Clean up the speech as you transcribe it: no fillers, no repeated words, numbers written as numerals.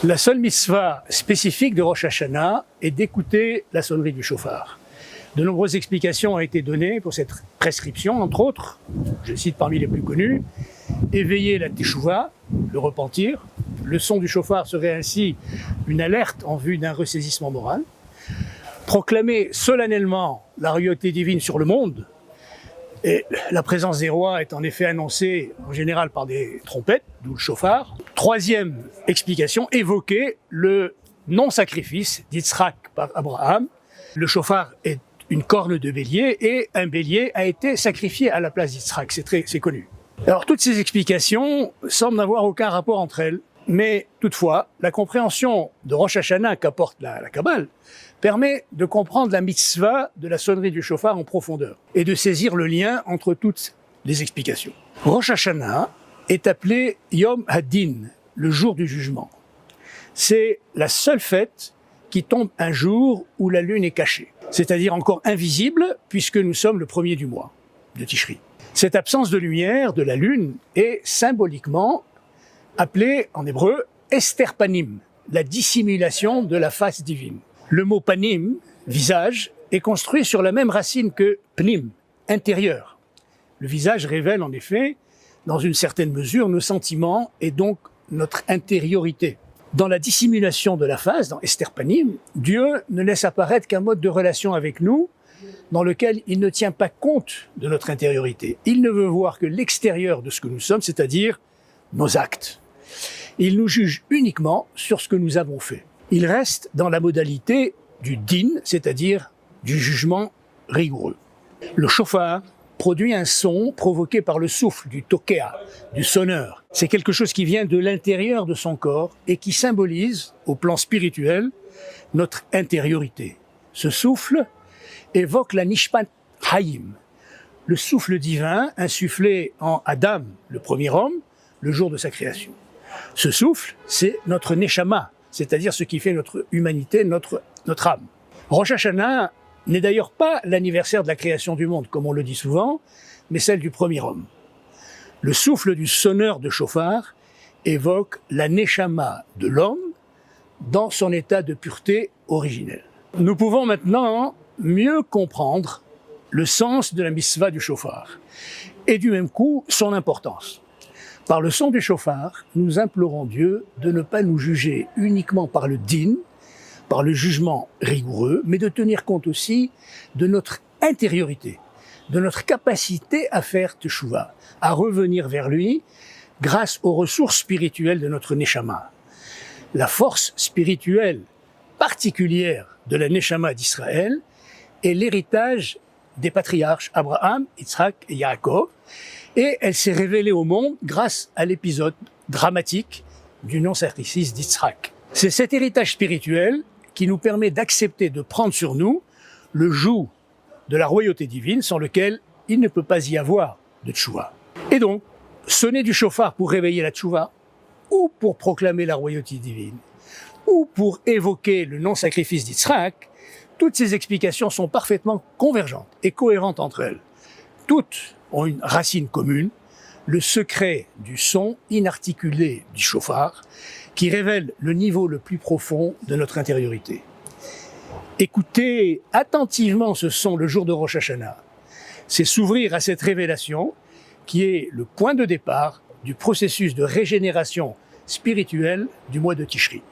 La seule mitzvah spécifique de Rosh Hashanah est d'écouter la sonnerie du shofar. De nombreuses explications ont été données pour cette prescription, entre autres, je cite parmi les plus connues, éveiller la teshuva, le repentir. Le son du shofar serait ainsi une alerte en vue d'un ressaisissement moral. Proclamer solennellement la royauté divine sur le monde, et la présence des rois est en effet annoncée en général par des trompettes, d'où le shofar. Troisième explication, évoquer le non-sacrifice d'Yitzhak par Abraham. Le shofar est une corne de bélier et un bélier a été sacrifié à la place d'Yitzhak, c'est connu. Alors toutes ces explications semblent n'avoir aucun rapport entre elles, mais toutefois, la compréhension de Rosh Hashanah qu'apporte la Kabbale permet de comprendre la mitzvah de la sonnerie du shofar en profondeur et de saisir le lien entre toutes les explications. Rosh Hashanah est appelé Yom Hadin, le jour du jugement. C'est la seule fête qui tombe un jour où la lune est cachée, c'est-à-dire encore invisible puisque nous sommes le premier du mois de Tishri. Cette absence de lumière de la lune est symboliquement appelée en hébreu Ester Panim, la dissimulation de la face divine. Le mot panim, visage, est construit sur la même racine que pnim, intérieur. Le visage révèle en effet, dans une certaine mesure, nos sentiments et donc notre intériorité. Dans la dissimulation de la face, dans Ester Panim, Dieu ne laisse apparaître qu'un mode de relation avec nous dans lequel il ne tient pas compte de notre intériorité. Il ne veut voir que l'extérieur de ce que nous sommes, c'est-à-dire nos actes. Il nous juge uniquement sur ce que nous avons fait. Il reste dans la modalité du din, c'est-à-dire du jugement rigoureux. Le shofar produit un son provoqué par le souffle du tokea, du sonneur. C'est quelque chose qui vient de l'intérieur de son corps et qui symbolise, au plan spirituel, notre intériorité. Ce souffle évoque la Nishmat Hayim, le souffle divin insufflé en Adam, le premier homme, le jour de sa création. Ce souffle, c'est notre Neshama, c'est-à-dire ce qui fait notre humanité, notre âme. Rosh Hashanah n'est d'ailleurs pas l'anniversaire de la création du monde, comme on le dit souvent, mais celle du premier homme. Le souffle du sonneur de shofar évoque la Neshama de l'homme dans son état de pureté originelle. Nous pouvons maintenant mieux comprendre le sens de la mitzvah du shofar et du même coup son importance. Par le son du shofar, nous implorons Dieu de ne pas nous juger uniquement par le din, par le jugement rigoureux, mais de tenir compte aussi de notre intériorité, de notre capacité à faire teshuva, à revenir vers lui grâce aux ressources spirituelles de notre neshama. La force spirituelle particulière de la neshama d'Israël est l'héritage des patriarches Abraham, Yitzhak et Yaakov, et elle s'est révélée au monde grâce à l'épisode dramatique du non-sacrifice d'Yitzhak. C'est cet héritage spirituel qui nous permet d'accepter de prendre sur nous le joug de la royauté divine sans lequel il ne peut pas y avoir de tchouva. Et donc, sonner du shofar pour réveiller la tchouva, ou pour proclamer la royauté divine, ou pour évoquer le non-sacrifice d'Yitzhak, toutes ces explications sont parfaitement convergentes et cohérentes entre elles. Toutes ont une racine commune, le secret du son inarticulé du shofar, qui révèle le niveau le plus profond de notre intériorité. Écouter attentivement ce son le jour de Rosh Hashanah, c'est s'ouvrir à cette révélation qui est le point de départ du processus de régénération spirituelle du mois de Tishri.